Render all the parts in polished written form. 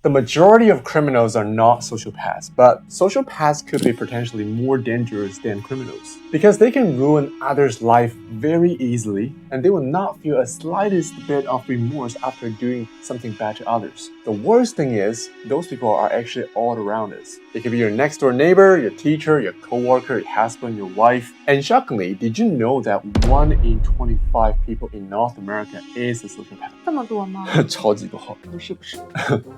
The majority of criminals are not sociopaths, but sociopaths could be potentially more dangerous than criminals because they can ruin others' life very easily and they will not feel a slightest bit of remorse after doing something bad to others. The worst thing is, those people are actually all around us. It could be your next door neighbor, your teacher, your coworker, your husband, your wife. And shockingly, did you know that 1 in 25 people in North America is a sociopath? 这么多吗？超级多。不是不是。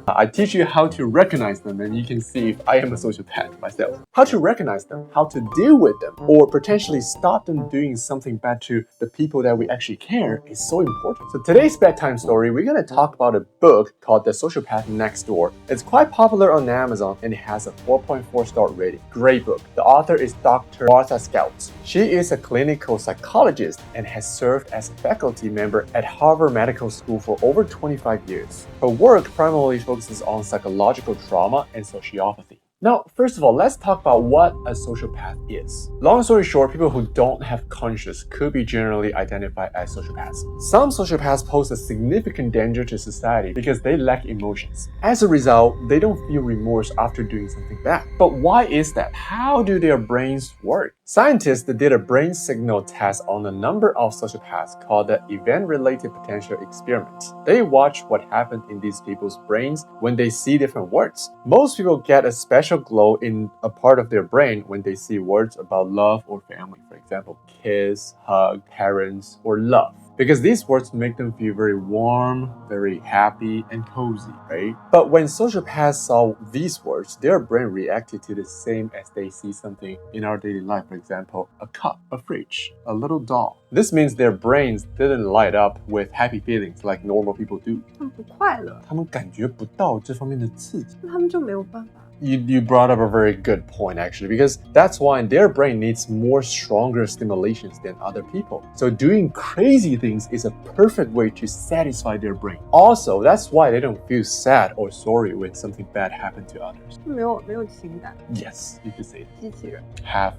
I teach you how to recognize them and you can see if I am a sociopath myself. How to recognize them, how to deal with them, or potentially stop them doing something bad to the people that we actually care is so important. So today's bedtime story, we're going to talk about a book called The Sociopath Next Door. It's quite popular on Amazon and it has a 4.4-star rating. Great book. The author is Dr. Stout. She is a clinical psychologist and has served as a faculty member at Harvard Medical School for over 25 years. Her work primarily focuses on psychological trauma and sociopathy. Now, first of all, let's talk about what a sociopath is. Long story short, people who don't have conscience could be generally identified as sociopaths. Some sociopaths pose a significant danger to society because they lack emotions. As a result, they don't feel remorse after doing something bad. But why is that? How do their brains work? Scientists did a brain signal test on a number of sociopaths called the Event-Related Potential Experiment. They watched what happened in these people's brains when they see different words. Most people get a special glow in a part of their brain when they see words about love or family. For example, kiss, hug, parents, or love. Because these words make them feel very warm, very happy, and cozy, right? But when sociopaths saw these words, their brain reacted to the same as they see something in our daily life. For example, a cup, a fridge, a little doll. This means their brains didn't light up with happy feelings like normal people do. 他们不快乐，他们感觉不到这方面的刺激。那他们就没有办法。You brought up a very good point actually, because that's why their brain needs more stronger stimulations than other people. So doing crazy things is a perfect way to satisfy their brain. Also, that's why they don't feel sad or sorry when something bad happened to others. 没有情感。 Yes, you could say that. 机器人。 Half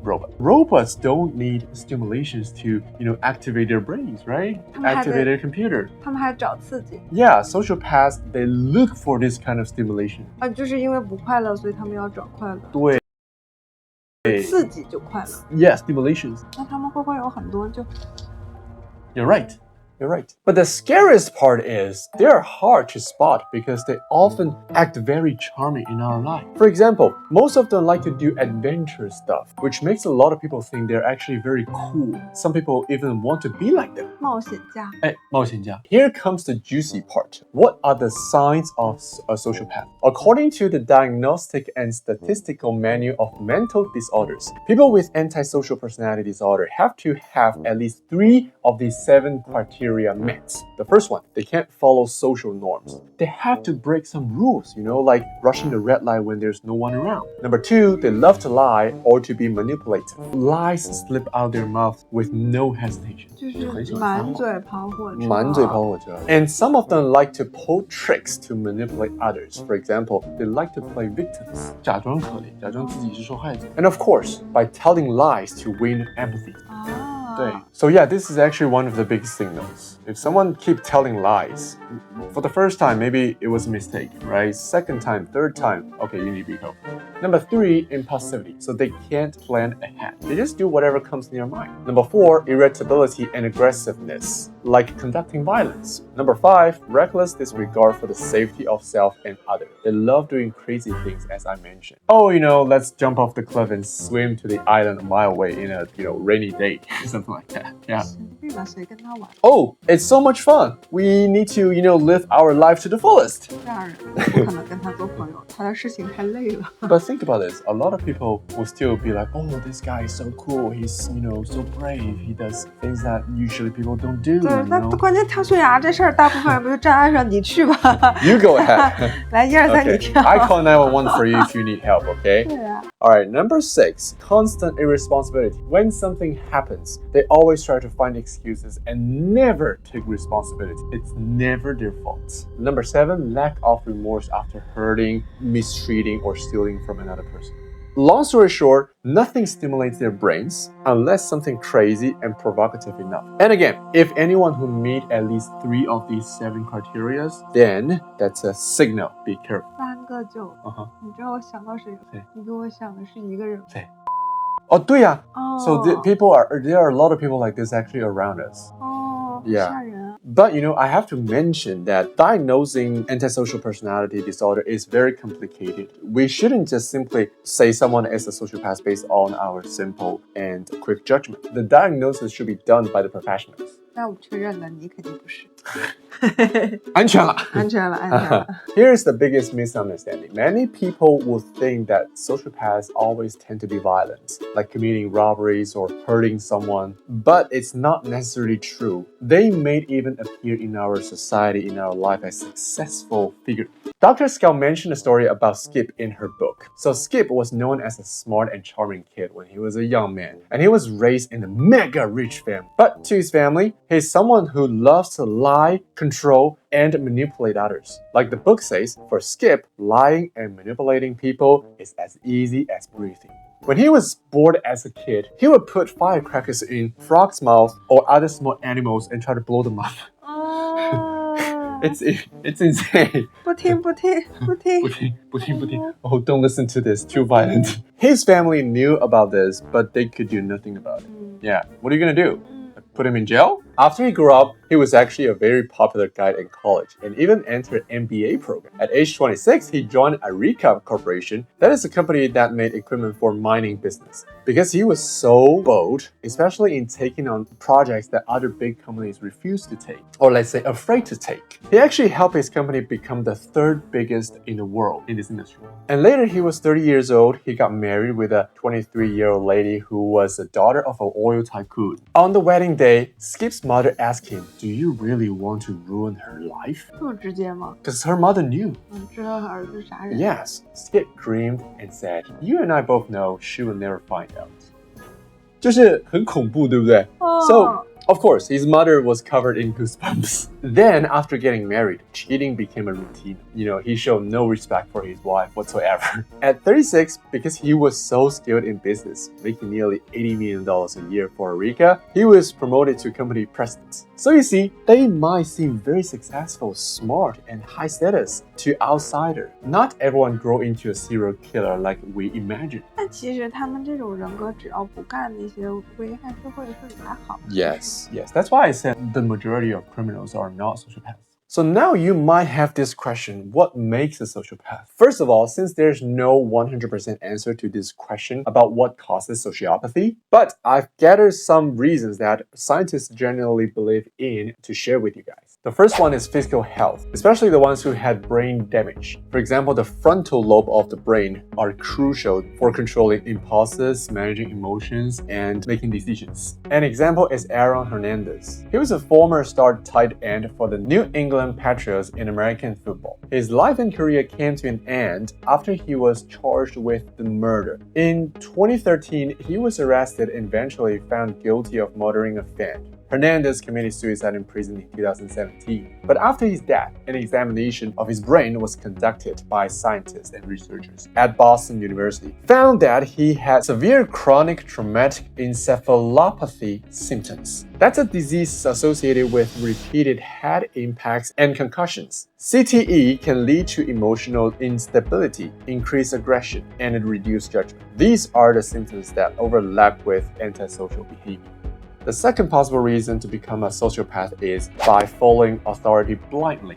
robot. Robots don't need stimulations to, activate their brains, right? Activate their computer. 他们还找刺激。 Yeah, sociopaths, they look for this kind of stimulation. 就是因为不快乐，所以他们要找快乐。对。刺激就快乐。 Yeah, stimulations. 那他们会不会有很多就 You're right. You're right. But the scariest part is they're hard to spot because they often act very charming in our life. For example, most of them like to do adventure stuff, which makes a lot of people think they're actually very cool. Some people even want to be like them. 冒险家。冒险家. Here comes the juicy part. What are the signs of a sociopath? According to the Diagnostic and Statistical Manual of Mental Disorders, people with antisocial personality disorder have to have at least 3 of these 7 criteria met. The first one, they can't follow social norms. They have to break some rules, like rushing the red light when there's no one around. Number 2, they love to lie or to be manipulative. Lies slip out their mouth with no hesitation. 就是满嘴跑火车。满嘴跑火车。And some of them like to pull tricks to manipulate others. For example, they like to play victims. 假装可怜，假装自己是受害者。And of course, by telling lies to win empathy. 对. So yeah, this is actually one of the big signals. If someone keep telling lies, for the first time, maybe it was a mistake, right? Second time, third time, okay, you need to be careful. Number 3, impulsivity. So they can't plan ahead. They just do whatever comes in their mind. Number 4, irritability and aggressiveness, like conducting violence. Number 5, reckless disregard for the safety of self and others. They love doing crazy things, as I mentioned. Oh, let's jump off the cliff and swim to the island a mile away in a, rainy day, something like that. Yeah. 谁跟他玩？ Oh, it's so much fun. We need to, live our life to the fullest. 这样人不可能跟他做朋友，他的事情太累了。But think about this. A lot of people will still be like, oh, this guy is so cool. He's, so brave. He does things that usually people don't do. 对，那关键跳悬崖这事儿，大部分人不就站岸上，你去吧。You go ahead. 来，1、2、3，你跳。I call 911 for you if you need help, okay? 对啊。All right, number 6, constant irresponsibility. When something happens, they always try to find excuses and never take responsibility. It's never their fault. Number 7, lack of remorse after hurting, mistreating, or stealing from another person. long story short, nothing stimulates their brains unless something crazy and provocative enough. And again, if anyone who meet at least 3 of these 7 criteria, then that's a signal. Be careful. 3个就，你知道我想到谁了？你给我想的是一个人。哦，对呀。So Oh. there are a lot of people like this actually around us. 哦， Yeah. 吓人。But I have to mention that diagnosing antisocial personality disorder is very complicated. We shouldn't just simply say someone is a sociopath based on our simple and quick judgment. The diagnosis should be done by the professionals. 那我确认了，你肯定不是。安全了。安全了，安全了。Here's the biggest misunderstanding. Many people will think that sociopaths always tend to be violent, like committing robberies or hurting someone. But it's not necessarily true. They may even appear in our society, in our life as successful figures. Dr. Scout mentioned a story about Skip in her book. So Skip was known as a smart and charming kid when he was a young man, and he was raised in a mega rich family. But to his family, he's someone who loves to lie, control, and manipulate others. Like the book says, for Skip, lying and manipulating people is as easy as breathing. When he was bored as a kid, he would put firecrackers in frogs' mouths or other small animals and try to blow them up. It's insane. 不听。Oh, don't listen to this. Too violent. His family knew about this, but they could do nothing about it. Yeah. What are you gonna do? Put him in jail? After he grew up, he was actually a very popular guy in college and even entered an MBA program. At age 26, he joined Eureka Corporation. That is a company that made equipment for mining business. Because he was so bold, especially in taking on projects that other big companies refused to take, or let's say afraid to take. He actually helped his company become the 3rd biggest in the world in this industry. And later, he was 30 years old. He got married with a 23-year-old lady who was the daughter of an oil tycoon. On the wedding day, Skip's mother asked him, "Do you really want to ruin her life?" 这么直接吗？ Because her mother knew. 知道他儿子杀人。 Yes. Skip grinned and said, "You and I both know she will never find out." 就是很恐怖，对不对？ So, of course, his mother was covered in goosebumps. Then, after getting married, cheating became a routine. He showed no respect for his wife whatsoever. At 36, because he was so skilled in business, making nearly $80 million a year for Eureka, he was promoted to company president. So you see, they might seem very successful, smart, and high status to outsider. Not everyone grow into a serial killer like we imagine. 但其实他们这种人格，只要不干那些危害社会的事，还好。 Yes, that's why I said the majority of criminals are not sociopaths. So now you might have this question, what makes a sociopath? First of all, since there's no 100% answer to this question about what causes sociopathy, but I've gathered some reasons that scientists generally believe in to share with you guys. The first one is physical health, especially the ones who had brain damage. For example, the frontal lobe of the brain are crucial for controlling impulses, managing emotions, and making decisions. An example is Aaron Hernandez. He was a former star tight end for the New England Patriots in American football. His life and career came to an end after he was charged with the murder. In 2013, he was arrested and eventually found guilty of murdering a fan. Hernandez committed suicide in prison in 2017. But after his death, an examination of his brain was conducted by scientists and researchers at Boston University, found that he had severe chronic traumatic encephalopathy symptoms. That's a disease associated with repeated head impacts and concussions. CTE can lead to emotional instability, increased aggression, and reduced judgment. These are the symptoms that overlap with antisocial behavior. The second possible reason to become a sociopath is by following authority blindly.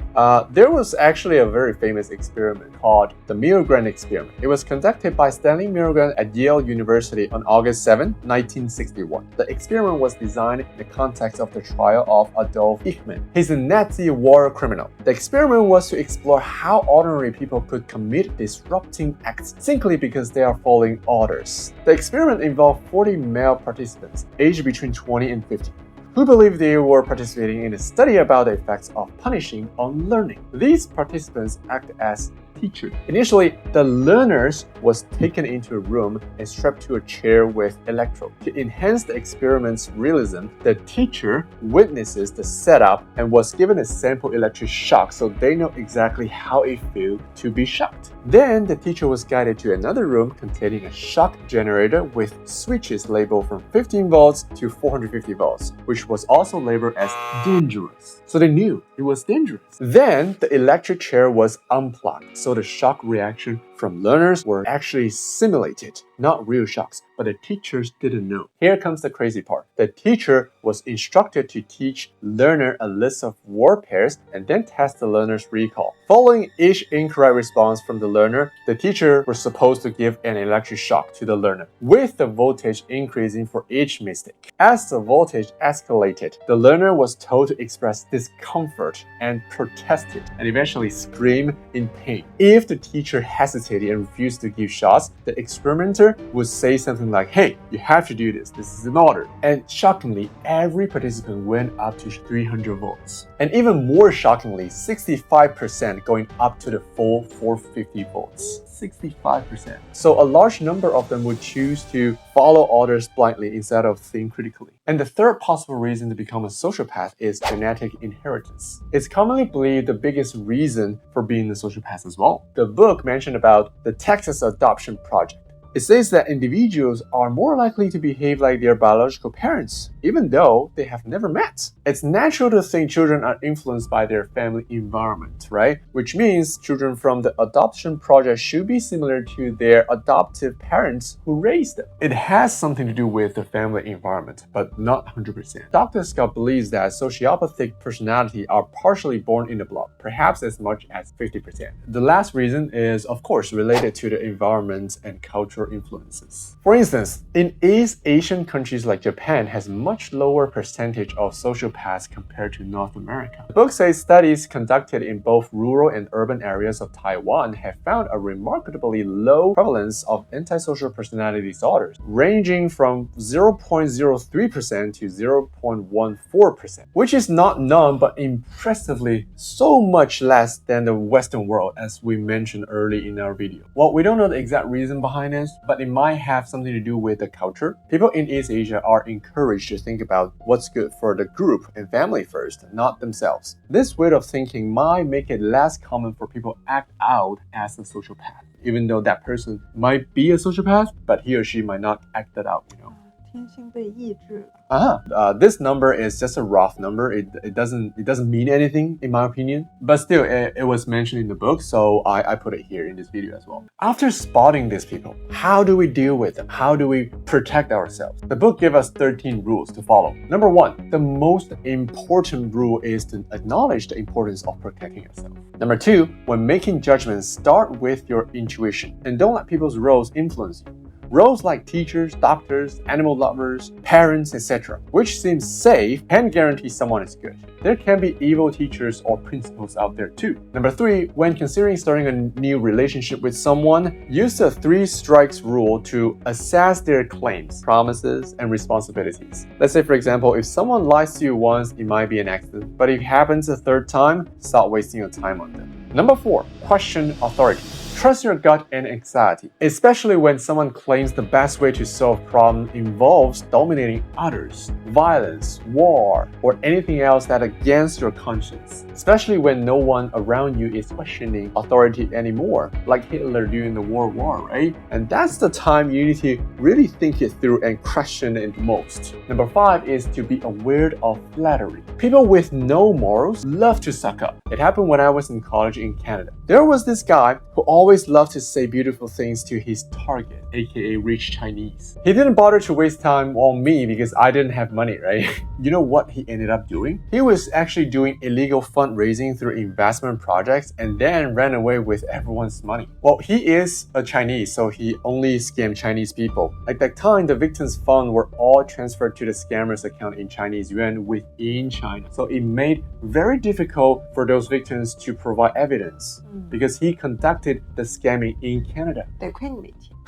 There was actually a very famous experiment called the Milgram experiment. It was conducted by Stanley Milgram at Yale University on August 7, 1961. The experiment was designed in the context of the trial of Adolf Eichmann. He's a Nazi war criminal. The experiment was to explore how ordinary people could commit disrupting acts simply because they are following orders. The experiment involved 40 male participants, aged between 20 and 50, who believed they were participating in a study about the effects of punishing on learning. These participants act as teacher. Initially, the learners was taken into a room and strapped to a chair with electrode. To enhance the experiment's realism, the teacher witnesses the setup and was given a sample electric shock so they know exactly how it feels to be shocked. Then the teacher was guided to another room containing a shock generator with switches labeled from 15 volts to 450 volts, which was also labeled as dangerous. So they knew it was dangerous. Then the electric chair was unplugged, so the shock reaction from learners were actually simulated, not real shocks, but the teachers didn't know. Here comes the crazy part. The teacher was instructed to teach learner a list of word pairs and then test the learner's recall. Following each incorrect response from the learner, the teacher was supposed to give an electric shock to the learner, with the voltage increasing for each mistake. As the voltage escalated, the learner was told to express discomfort and protested and eventually scream in pain. If the teacher hesitated and refused to give shots, the experimenter would say something like, "Hey, you have to do this. This is an order." And shockingly, every participant went up to 300 volts. And even more shockingly, 65% going up to the full 450 volts. 65%. So a large number of them would choose to follow orders blindly instead of think critically. And the third possible reason to become a sociopath is genetic inheritance. It's commonly believed the biggest reason for being a sociopath as well. The book mentioned about the Texas Adoption Project. It says that individuals are more likely to behave like their biological parents, even though they have never met. It's natural to think children are influenced by their family environment, right? Which means children from the adoption project should be similar to their adoptive parents who raised them. It has something to do with the family environment, but not 100%. Dr. Stout believes that sociopathic personality are partially born in the blood, perhaps as much as 50%. The last reason is, of course, related to the environment and cultural influences. For instance, in East Asian countries like Japan has much lower percentage of sociopaths compared to North America. The book says studies conducted in both rural and urban areas of Taiwan have found a remarkably low prevalence of antisocial personality disorders, ranging from 0.03% to 0.14%, which is not none but impressively so much less than the Western world, as we mentioned early in our video. Well, we don't know the exact reason behind it, but it might have something to do with the culture. People in East Asia are encouraged to think about what's good for the group and family first, not themselves. This way of thinking might make it less common for people to act out as a sociopath, even though that person might be a sociopath, but he or she might not act that out, you know. 天性被抑制了。This number is just a rough number. It doesn't mean anything in my opinion. But still, it was mentioned in the book, so I put it here in this video as well. After spotting these people, how do we deal with them? How do we protect ourselves? The book gives us 13 rules to follow. Number 1, the most important rule is to acknowledge the importance of protecting yourself. Number 2, when making judgments, start with your intuition and don't let people's roles influence you. Roles like teachers, doctors, animal lovers, parents, etc., which seems safe, can't guarantee someone is good. There can be evil teachers or principals out there too. Number 3, when considering starting a new relationship with someone, use the 3 strikes rule to assess their claims, promises, and responsibilities. Let's say, for example, if someone lies to you once, it might be an accident, but if it happens a 3rd time, stop wasting your time on them. Number 4, question authority. Trust your gut and anxiety, especially when someone claims the best way to solve problems involves dominating others, violence, war, or anything else that against your conscience, especially when no one around you is questioning authority anymore, like Hitler during the World War, right? And that's the time you need to really think it through and question it most. Number 5 is to be aware of flattery. People with no morals love to suck up. It happened when I was in college in Canada. There was this guy who always loved to say beautiful things to his target, aka rich Chinese. He didn't bother to waste time on me because I didn't have money, right? You know what he ended up doing? He was actually doing illegal fundraising through investment projects and then ran away with everyone's money. Well, he is a Chinese, so he only scammed Chinese people. At that time, the victims' funds were all transferred to the scammer's account in Chinese yuan within China. So it made very difficult for those victims to provide evidence because he conducted the scamming in Canada. 得亏你没听。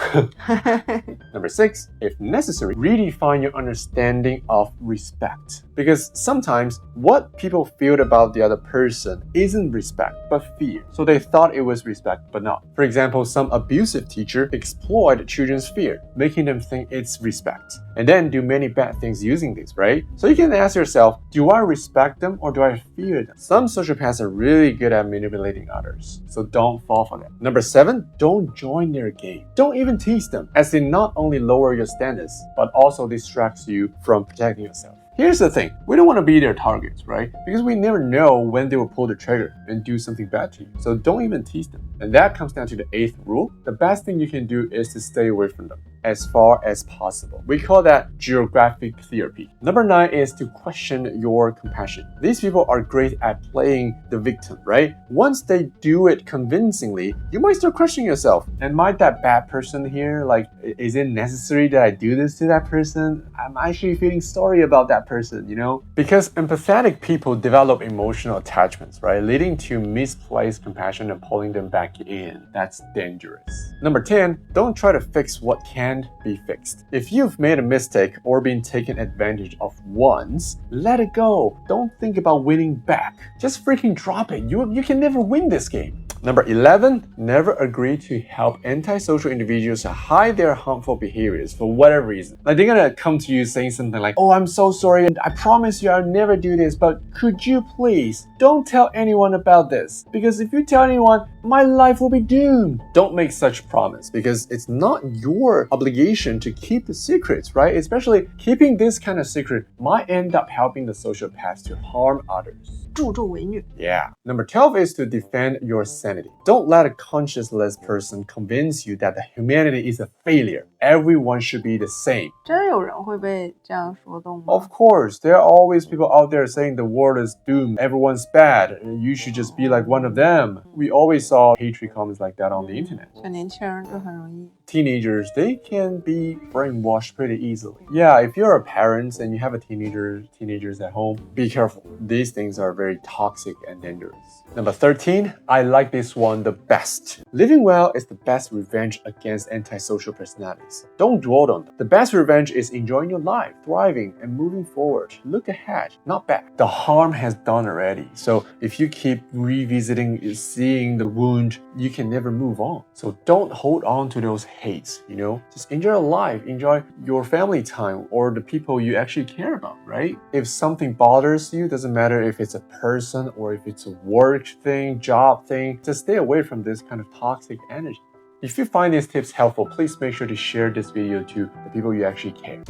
Number 6, if necessary, redefine your understanding of respect. Because sometimes what people feel about the other person isn't respect, but fear. So they thought it was respect, but not. For example, some abusive teacher exploit children's fear, making them think it's respect, and then do many bad things using this, right? So you can ask yourself, do I respect them or do I fear them? Some sociopaths are really good at manipulating others, so don't fall for that. Number 7, don't join their game. Don't even tease them, as they not only lower your status, but also distracts you from protecting yourself. Here's the thing, we don't want to be their targets, right? Because we never know when they will pull the trigger and do something bad to you. So don't even tease them. And that comes down to the 8th rule. The best thing you can do is to stay away from them as far as possible. We call that geographic therapy. Number 9 is to question your compassion. These people are great at playing the victim, right? Once they do it convincingly, you might start questioning yourself. Am I that bad person here? Like, is it necessary that I do this to that person? I'm actually feeling sorry about that person, you know? Because empathetic people develop emotional attachments, right? Leading to misplaced compassion and pulling them back in. That's dangerous. Number 10, don't try to fix what can't be fixed. If you've made a mistake or been taken advantage of once, let it go. Don't think about winning back. Just freaking drop it. You can never win this game. Number 11, never agree to help antisocial individuals hide their harmful behaviors for whatever reason. Like they're gonna come to you saying something like, oh, I'm so sorry, and I promise you I'll never do this, but could you please don't tell anyone about this? Because if you tell anyone, my life will be doomed. Don't make such promise because it's not your obligation to keep the secrets, right? Especially keeping this kind of secret might end up helping the sociopaths to harm others. 助纣为虐. Yeah. Number 12 is to defend your sanity. Don't let a conscienceless person convince you that the humanity is a failure. Everyone should be the same. 真有人会被这样说动吗? Of course, there are always people out there saying the world is doomed, everyone's bad, you should just be like one of them. We always saw hatred comments like that on the internet. 小年轻人就很容易. Teenagers, they can be brainwashed pretty easily. Yeah, if you're a parent and you have a teenagers at home, be careful. These things are very toxic and dangerous. Number 13, I like this one the best. Living well is the best revenge against antisocial personalities. Don't dwell on them. The best revenge is enjoying your life, thriving, and moving forward. Look ahead, not back. The harm has done already. So if you keep revisiting, seeing the wound, you can never move on. So don't hold on to those hates, you know? Just enjoy life, enjoy your family time or the people you actually care about, right? If something bothers you, doesn't matter if it's a person or if it's a work thing, job thing, just stay away from this kind of toxic energy. If you find these tips helpful, please make sure to share this video to the people you actually care.